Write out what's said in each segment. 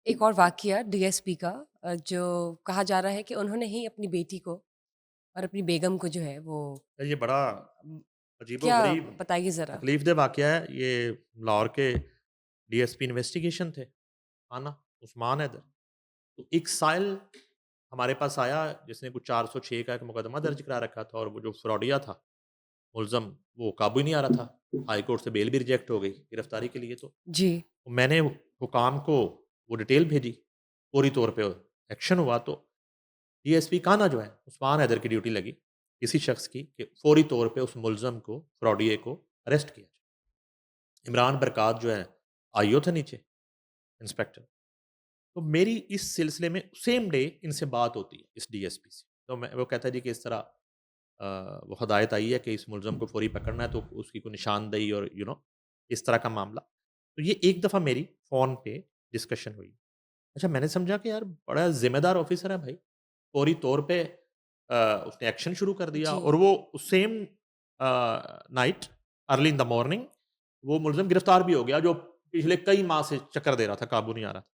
एक और वाकया डीएसपी का जो कहा जा रहा है कि उन्होंने ही अपनी बेटी को और अपनी बेगम को जो है वो ये बड़ा उम, क्या अजीबो-गरीब, बताइए ज़रा? तकलीफ़देह वाक़या है। ये लाहौर के डीएसपी इन्वेस्टिगेशन थे, आना उस्मान हैदर। तो एक साइल हमारे पास आया जिसने कुछ 406 का एक मुकदमा दर्ज करा रखा था और वो जो फ्रॉडिया था, मुल्ज़म, वो काबू ही नहीं आ रहा था। हाई कोर्ट से बेल भी रिजेक्ट हो गई गिरफ्तारी के लिए तो। जी, मैंने हुकाम को वो डिटेल भेजी, फौरी तौर पे एक्शन हुआ तो डीएसपी काना जो है, उस्मान हैदर की ड्यूटी लगी, किसी शख्स की कि फौरी तौर पे उस मुल्ज़म को, फ्रॉडिये को अरेस्ट किया जाए। इमरान बरक़ात जो है, आईओ थे नीचे, इंस्पेक्टर। तो मेरी इस सिलसिले में सेम डे इनसे बात होती है, इस डीएसपी से। तो मैं वो कहता है जी कि इस तरह वो हदायत आई है कि इस मुल्ज़म को फौरी पकड़ना है, तो उसकी कोई निशानदेही और इस तरह का मामला। तो ये एक दफ़ा मेरी फ़ोन पे डिस्कशन हुई। अच्छा, मैंने समझा कि यार बड़ा ज़िम्मेदार ऑफ़िसर है भाई। फौरी तौर पे उसने एक्शन शुरू कर दिया जी। और वो same night early in the morning वो मुल्ज़िम गिरफ्तार भी हो गया जो पिछले कई माह से चक्कर दे रहा था, काबू नहीं आ रहा था।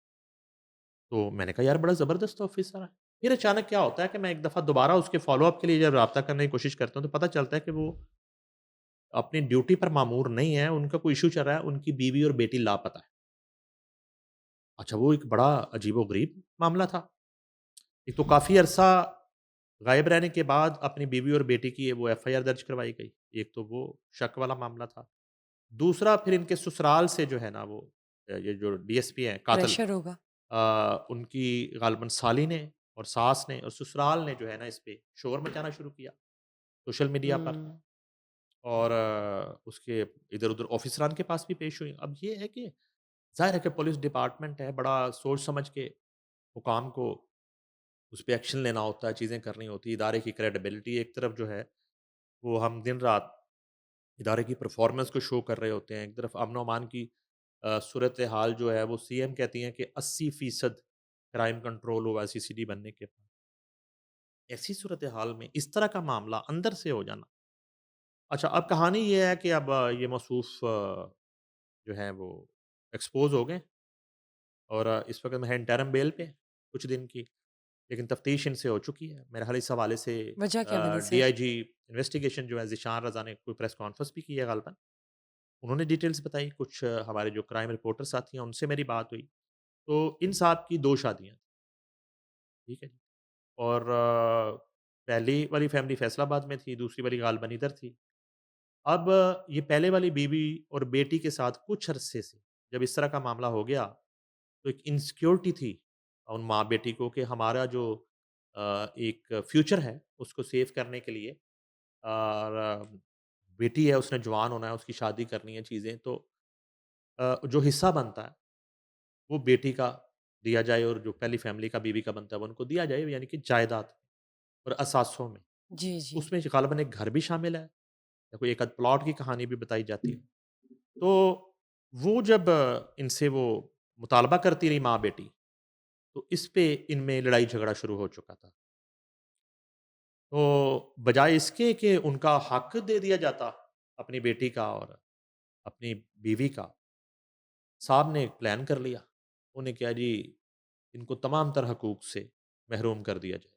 तो मैंने कहा यार बड़ा ज़बरदस्त ऑफ़िसर है। फिर अचानक क्या होता है कि मैं एक दफ़ा दोबारा उसके फ़ॉलो-अप के लिए जब राब्ता करने की कोशिश करता हूँ, तो पता चलता है कि वो अपनी ड्यूटी पर मामूर नहीं है, उनका कोई इश्यू चल रहा है, उनकी बीवी और बेटी लापता है। अच्छा, वो एक बड़ा अजीबो-गरीब मामला था। एक तो काफ़ी अरसा गायब रहने के बाद अपनी बीवी और बेटी की वो एफआईआर दर्ज करवाई गई। एक तो वो शक वाला मामला था। दूसरा फिर इनके ससुराल से जो है ना वो ये जो डीएसपी हैं कातिल, प्रेशर होगा। उनकी ग़ालिबन साली ने और सास ने और ससुराल ने जो है ना इस पे शोर मचाना शुरू किया सोशल मीडिया पर। हुँ। और उसके इधर-उधर ऑफ़िसरान के पास भी पेश हुई। अब ये है कि ज़ाहिर है कि पुलिस डिपार्टमेंट है, बड़ा सोच समझ के हुकाम को उस पे एक्शन लेना होता है, चीज़ें करनी होती है। इदारे की क्रेडिबिलिटी एक तरफ जो है, वो हम दिन-रात इदारे की परफ़ॉर्मेंस को शो कर रहे होते हैं। एक तरफ अमन-ओ-अमान की सूरत हाल जो है, वो सीएम कहती हैं कि 80% क्राइम कंट्रोल हुआ है सीसीडी बनने के बाद। ऐसी सूरत हाल में इस तरह का मामला अंदर से हो जाना। अच्छा, अब कहानी ये है कि अब ये मौसूफ़ जो हैं वो एक्सपोज़ हो गए और इस वक़्त महज इंटरिम बेल पे कुछ दिन की, लेकिन तफ्तीश इनसे हो चुकी है। मेरे ख़्याल इस हवाले से वजह क्या बनी सर? डीआईजी इन्वेस्टिगेशन जो है ज़ीशान रज़ा ने कोई प्रेस कॉन्फ्रेंस भी की है ग़ालिबन। उन्होंने डिटेल्स बताई, कुछ हमारे जो क्राइम रिपोर्टर साथी हैं उनसे मेरी बात हुई। तो इन साहब की 2 शादियाँ, ठीक है जी। और पहली वाली फैमिली फैसलाबाद में थी, दूसरी वाली ग़ालिबन इधर थी। अब ये पहले वाली बीवी और बेटी के साथ कुछ अरसे से जब इस तरह का मामला हो गया, तो एक इनसिक्योरिटी थी उन माँ-बेटी को कि हमारा जो एक फ्यूचर है, उसको सेव करने के लिए और बेटी है, उसने जवान होना है, उसकी शादी करनी है, चीज़ें तो जो हिस्सा बनता है, वो बेटी का दिया जाए और जो पहली फैमिली का बीवी का बनता है, वो उनको दिया जाए, यानी कि जायदाद और असासों में। जी, जी। उसमें ग़ालिबन एक घर भी शामिल है, या कोई एक आध प्लॉट की कहानी भी बताई जाती है। तो वो जब इनसे वो मुतालबा करती रही माँ-बेटी, तो इस पे इनमें लड़ाई-झगड़ा शुरू हो चुका था। तो बजाए इसके कि उनका हक दे दिया जाता, अपनी बेटी का और अपनी बीवी का, साहब ने एक प्लान कर लिया। उन्होंने कहा जी, इनको तमाम तर हकूक से महरूम कर दिया जाए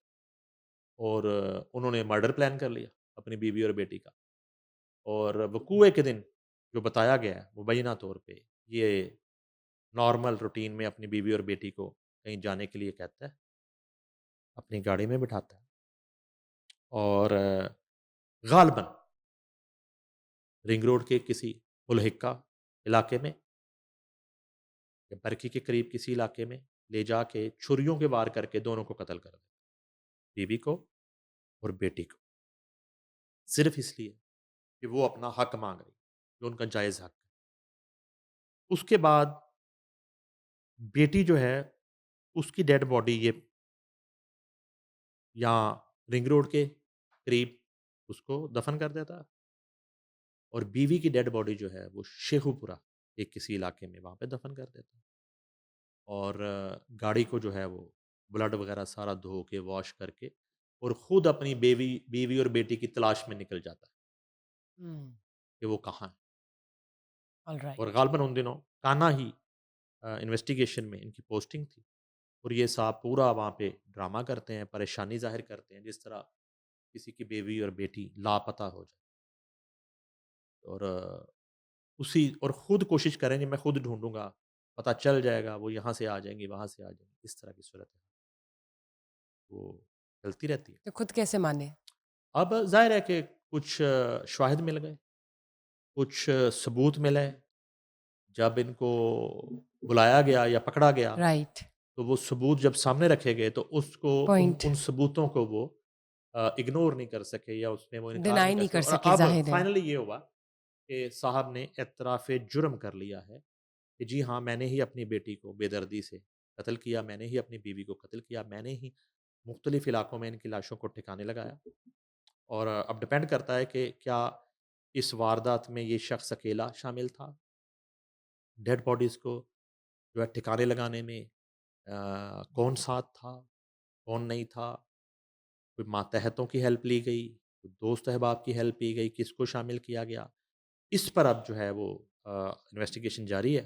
और उन्होंने मर्डर प्लान कर लिया, अपनी बीवी और बेटी का। और वक़ूए के दिन जो बताया गया है, मुबैना तौर पे, ये नॉर्मल रूटीन में अपनी बीवी और बेटी को कहीं जाने के लिए कहता है, अपनी गाड़ी में बिठाता है और ग़ालिबन रिंग रोड के किसी मुलहिका इलाके में या बरकी के करीब किसी इलाके में ले जाके छुरियों के वार करके दोनों को कत्ल कर दिया, बीवी को और बेटी को। सिर्फ़ इसलिए कि वो अपना हक माँग रही, जो उनका जायज़ हक है। उसके बाद बेटी जो है, उसकी डेड बॉडी ये यहाँ रिंग रोड के करीब उसको दफ़न कर देता है और बीवी की डेड बॉडी जो है वो शेखुपुरा एक किसी इलाके में वहाँ पे दफ़न कर देता है। और गाड़ी को जो है वो ब्लड वग़ैरह सारा धो के वॉश करके और ख़ुद अपनी बीवी बीवी और बेटी की तलाश में निकल जाता है हुँ, कि वो कहाँ है। और ऑलराइट। ग़ालिबन उन दिनों कान्हा ही इन्वेस्टिगेशन में इनकी पोस्टिंग थी और ये साहब पूरा वहाँ पे ड्रामा करते हैं, परेशानी ज़ाहिर करते हैं, जिस तरह किसी की बेवी और बेटी लापता हो जाए और उसी और ख़ुद कोशिश करेंगे मैं ख़ुद ढूँढूँगा, पता चल जाएगा, वो यहाँ से आ जाएँगी, वहाँ से आ जाएँगी, इस तरह की सूरत है, वो चलती रहती है। तो खुद कैसे माने? अब ज़ाहिर है कि कुछ शवाहिद मिल गए, कुछ सबूत मिले, जब इनको बुलाया गया या पकड़ा गया, राइट, तो वो सबूत जब सामने रखे गए, तो उसको उन पॉइंट उन सबूतों को वो इग्नोर नहीं कर सके या उसमें वो इनकार डिनाई नहीं कर नहीं सके कर और सके, अब ज़ाहिर है। फाइनली ये हुआ कि साहब ने एतराफ़ जुर्म कर लिया है कि जी हाँ, मैंने ही अपनी बेटी को बेदर्दी से कत्ल किया, मैंने ही अपनी बीवी को कत्ल किया, मैंने ही मुख्तलिफ़ इलाकों में इनकी लाशों को ठिकाने लगाया और अब डिपेंड करता है कि क्या इस वारदात में ये शख्स अकेला शामिल था, डेड बॉडीज़ को जो है ठिकाने लगाने में कौन साथ था, कौन नहीं था, कोई मातहतों की हेल्प ली गई, कोई दोस्त अहबाब की हेल्प ली गई, किसको शामिल किया गया। इस पर अब जो है वो इन्वेस्टिगेशन जारी है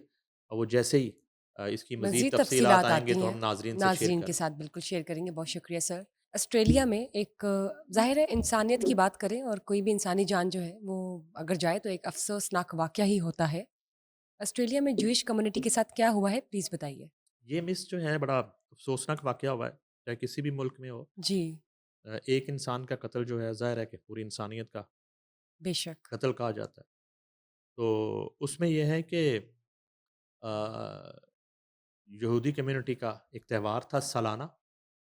और वो जैसे ही इसकी मज़ीद मज़ीद तफ़सीलात तफ़सीलात आएँगे आती तो हैं, हम नाज़रीन से शेयर नाज़रीन के करेंगे। साथ बिल्कुल शेयर करेंगे, बहुत शुक्रिया सर। ऑस्ट्रेलिया में एक ज़ाहिर है इंसानियत की बात करें और कोई भी इंसानी जान जो है वो अगर जाए तो एक अफ़सोसनाक वाक़या ही होता है। ऑस्ट्रेलिया में ज्यूइश कम्युनिटी के साथ क्या हुआ है प्लीज़ बताइए? ये मिस जो है बड़ा अफ़सोसनाक वाक़या हुआ है, चाहे किसी भी मुल्क में हो। जी, एक इंसान का कत्ल जो है ज़ाहिर है कि पूरी इंसानियत का बेशक। कत्ल कहा जाता है। तो उसमें ये है कि अ, यहूदी कम्युनिटी का एक त्यौहार था सालाना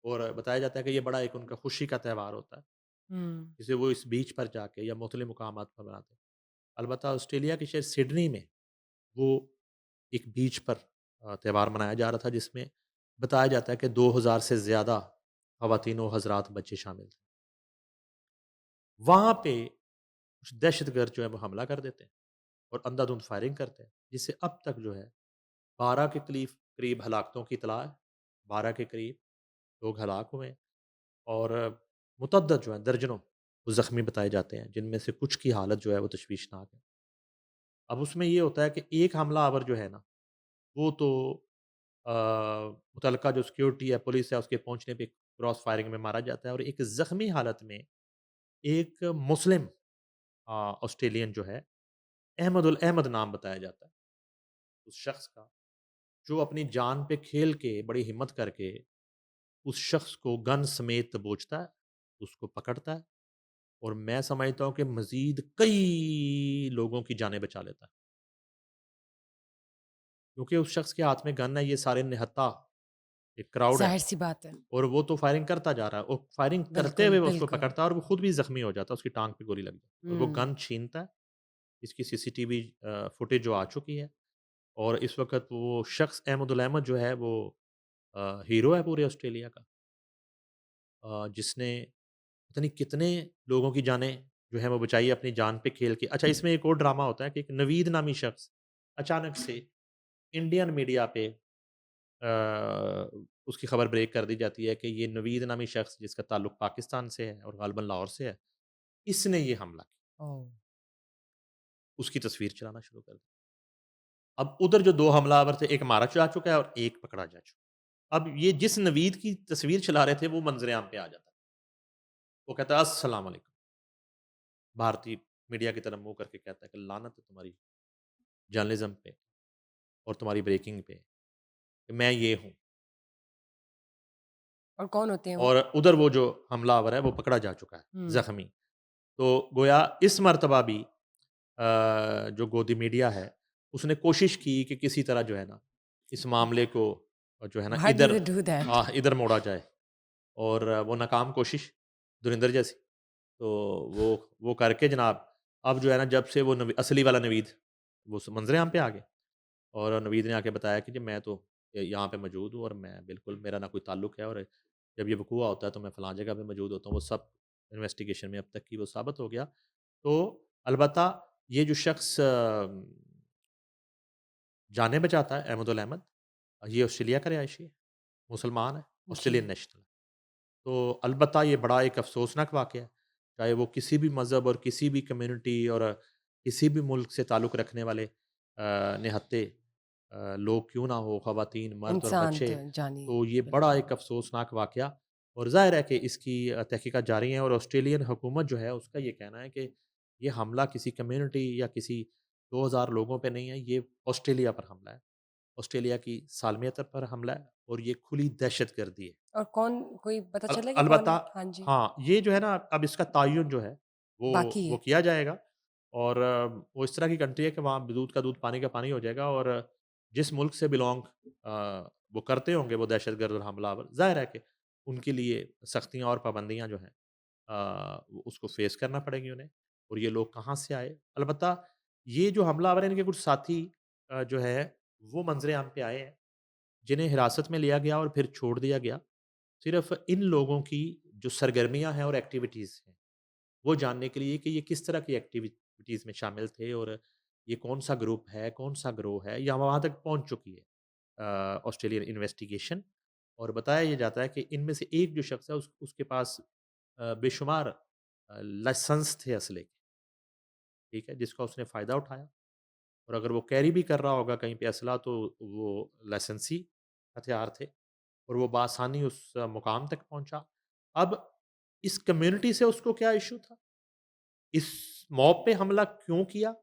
और बताया जाता है कि ये बड़ा एक उनका खुशी का त्यौहार होता है, हुँ, जिसे वो इस बीच पर जाके या मुख्तलिफ़ मुकामात पर मनाते हैं। अलबत्ता ऑस्ट्रेलिया के शहर सिडनी में वो एक बीच पर त्यौहार मनाया जा रहा था जिसमें बताया जाता है कि 2000 से ज़्यादा ख़वातीन व हज़रात बच्चे शामिल थे। वहाँ पे कुछ दहशतगर्द जो है वो हमला कर देते हैं और अंधाधुंध फायरिंग करते हैं, जिससे अब तक जो है 12 के करीब हलाकतों की इतला है, 12 के करीब लोग हलाक हुए हैं और मुतअद्दद जो है दर्जनों वो ज़ख्मी बताए जाते हैं, जिनमें से कुछ की हालत जो है वो तशवीशनाक है। अब उसमें ये होता है कि एक हमलावर जो है ना, वो तो अ, मुतल्लका जो सिक्योरिटी है, पुलिस है, उसके पहुँचने पे क्रॉस फायरिंग में मारा जाता है और एक ज़ख्मी हालत में एक मुस्लिम ऑस्ट्रेलियन जो है, अहमद नाम बताया जाता है, उस शख्स का, जो अपनी जान पे खेल के बड़ी हिम्मत करके उस शख्स को गन समेत दबोचता है, उसको पकड़ता है और मैं समझता हूँ कि मज़ीद कई लोगों की जानें बचा लेता है। क्योंकि उस शख्स के हाथ में गन है, ये सारे निहत्था एक क्राउड है ज़ाहिर-सी बात है। और वो तो फायरिंग करता जा रहा है और फायरिंग करते बिल्कुल, हुए वो उसको बिल्कुल। पकड़ता है और वो खुद भी ज़ख्मी हो जाता है, उसकी टाँग पे गोली लग जाती है और वो हुँ, गन छीनता है। इसकी सीसीटीवी फुटेज जो आ चुकी है और इस वक़्त वो शख्स अहमदुल अहमद जो है वो हीरो है पूरे ऑस्ट्रेलिया का जिसने पता नहीं कितने लोगों की जानें जो है वो बचाई है अपनी जान पे खेल के। अच्छा इसमें एक और ड्रामा होता है कि एक नवीद नामी शख्स अचानक से इंडियन मीडिया पे उसकी खबर ब्रेक कर दी जाती है कि ये नवीद नामी शख्स जिसका ताल्लुक पाकिस्तान से है और गालिबन लाहौर से है, इसने ये हमला किया। ओह! उसकी तस्वीर चलाना शुरू कर दी। अब उधर जो 2 हमलावर थे, एक मारा जा चुका है और एक पकड़ा जा चुका है। अब ये जिस नवीद की तस्वीर चला रहे थे वो मंज़र-ए-आम पे आ जाता है। वो कहता है अस्सलाम वालेकुम। भारतीय मीडिया की तरफ मुँह करके कहता है कि लानत है तुम्हारी जर्नलिज़्म पे और तुम्हारी ब्रेकिंग पे, कि मैं ये हूँ। और कौन होते हैं वो? और उधर वो जो हमलावर है वो पकड़ा जा चुका है, हुँ, ज़ख्मी। तो गोया इस मर्तबा भी जो गोदी मीडिया है, उसने कोशिश की कि किसी तरह जो है ना, इस मामले को जो है ना what do they do that? इधर मोड़ा जाए और वो नाकाम कोशिश धुरिंदर जैसी। तो वो करके जनाब अब जो है ना जब से वो असली वाला नवीद वो मंज़र-ए-आम पे आ गया और नवीद ने आके बताया कि जी मैं तो यहाँ पे मौजूद हूँ और मैं बिल्कुल मेरा ना कोई ताल्लुक है और जब ये वक़ूआ होता है तो मैं फ़लाँ जगह पे मौजूद होता हूँ। वो सब इन्वेस्टिगेशन में अब तक की वो साबित हो गया। तो अलबत्ता ये जो शख्स जानें बचाता है अहमदुल अहमद, ये ऑस्ट्रेलिया का रिहायशी है, मुसलमान है, जी, ऑस्ट्रेलियन नेशनल है। तो अलबत्ता ये बड़ा एक अफ़सोसनाक वाक़या है, चाहे वो किसी भी मज़हब और किसी भी कम्युनिटी और किसी भी मुल्क से ताल्लुक़ रखने वाले निहत्ते लोग क्यों ना हो, ख़वातीन, मर्द और इंसान बच्चे। तो जानी तो ये बड़ा बिल्कुल। एक अफ़सोसनाक वाक़या और ज़ाहिर है कि इसकी तहकीकात जारी हैं और ऑस्ट्रेलियन हुकूमत जो है उसका ये कहना है कि ये हमला किसी कम्युनिटी या किसी 2000 लोगों पे नहीं है, ये ऑस्ट्रेलिया पर हमला है। ऑस्ट्रेलिया की सालमियत पर हमला है और ये खुली दहशतगर्दी है। और कौन कोई पता चलेगा कौन अलबत्ता है? हाँ जी, हाँ, ये जो है ना अब इसका तयन जो है वो बाकी वो है। किया जाएगा और वो इस तरह की कंट्री है कि वहाँ दूध का दूध, पानी का पानी हो जाएगा और जिस मुल्क से बिलॉन्ग वो करते होंगे वो दहशतगर्द और हमलावर, ज़ाहिर है कि उनके लिए सख्तियाँ और पाबंदियाँ जो हैं वो उसको फ़ेस करना पड़ेगी उन्हें और ये लोग कहाँ से आए? अलबत्ता ये जो हमलावर हैं इनके कुछ साथी जो है वो मंज़र-ए-आम पे आए हैं, जिन्हें हिरासत में लिया गया और फिर छोड़ दिया गया। सिर्फ़ इन लोगों की जो सरगर्मियाँ हैं और एक्टिविटीज़ हैं, वो जानने के लिए कि ये किस तरह की एक्टिविटीज़ में शामिल थे और ये कौन-सा ग्रुप है, कौन-सा गिरोह है या वहाँ तक पहुँच चुकी है ऑस्ट्रेलियन इन्वेस्टिगेशन और बताया ये जाता है कि इनमें से एक जो शख्स है उसके पास बेशुमार लाइसेंस थे असले के, ठीक है? जिसका उसने फ़ायदा उठाया और अगर वो कैरी भी कर रहा होगा कहीं पे असला तो वो लाइसेंसी हथियार थे। और वो बआसानी उस मुकाम तक पहुँचा। अब इस कम्युनिटी से उसको क्या इश्यू था? इस मॉब पे हमला क्यों किया?